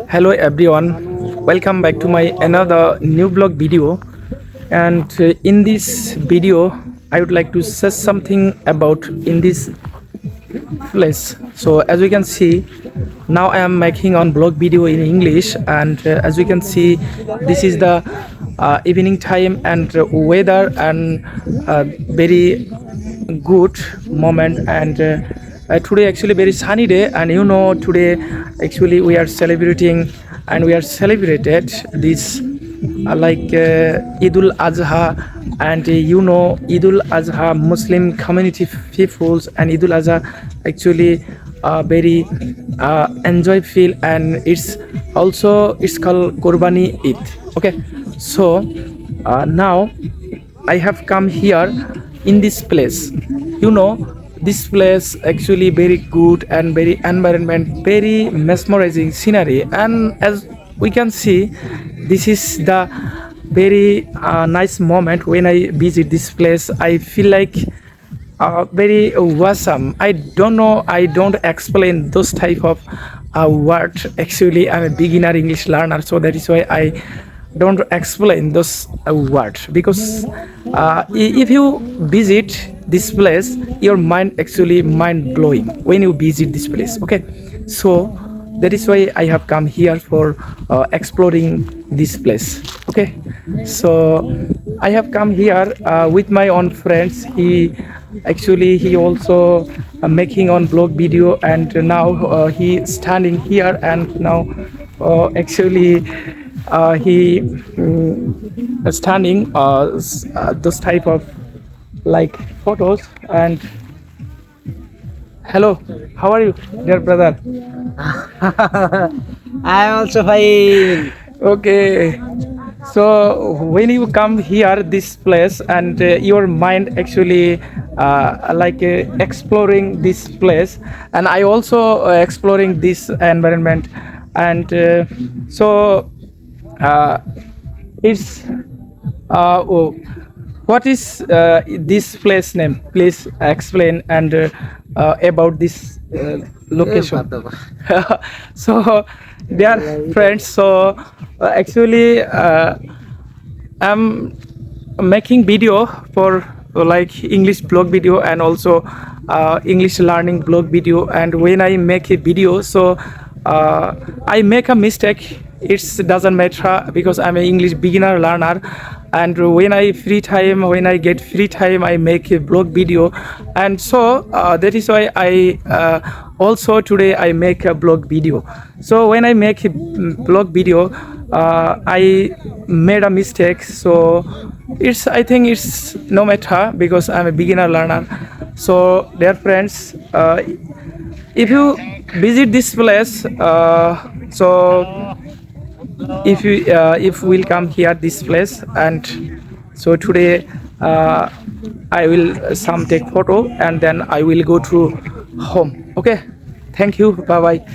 Hello everyone, welcome back to my another new blog video. And in this video I would like to say something about in this place. So as we can see, now I am making on blog video in English, and as we can see, this is the evening time and weather and very good moment. And today actually very sunny day, and today actually we are celebrating and we are celebrated this Idul Adha. And Idul Adha Muslim community peoples, and Idul Adha actually very enjoy feel, and it's called Qurbani Eid. Okay, so now I have come here in this place. This place actually very good and very environment, very mesmerizing scenery. And as we can see, this is the very nice moment when I visit this place. I feel like very awesome. I don't know, I don't explain those type of words. Actually, I'm a beginner English learner, so that is why I don't explain those words, because if you visit this place, your mind actually mind blowing when you visit this place. Okay, so that is why I have come here for exploring this place. Okay, so I have come here with my own friends. He also making on blog video, and now he standing here, and now actually he standing those type of like photos. And hello, how are you, dear brother? I am also fine. Okay, so when you come here this place, and your mind actually exploring this place, and I also exploring this environment. And so it's what is this place name? Please explain, and about this location. So dear friends, so actually I'm making video for like English blog video, and also English learning blog video. And when I make a video, so I make a mistake, it doesn't matter, because I'm an English beginner learner. And when I get free time, I make a blog video. And so that is why I also today I make a blog video. So when I make a blog video, I made a mistake. So I think it's no matter, because I'm a beginner learner. So dear friends, if you visit this place, so if we'll come here this place, and so today I will some take photo, and then I will go to home. Okay, thank you, bye bye.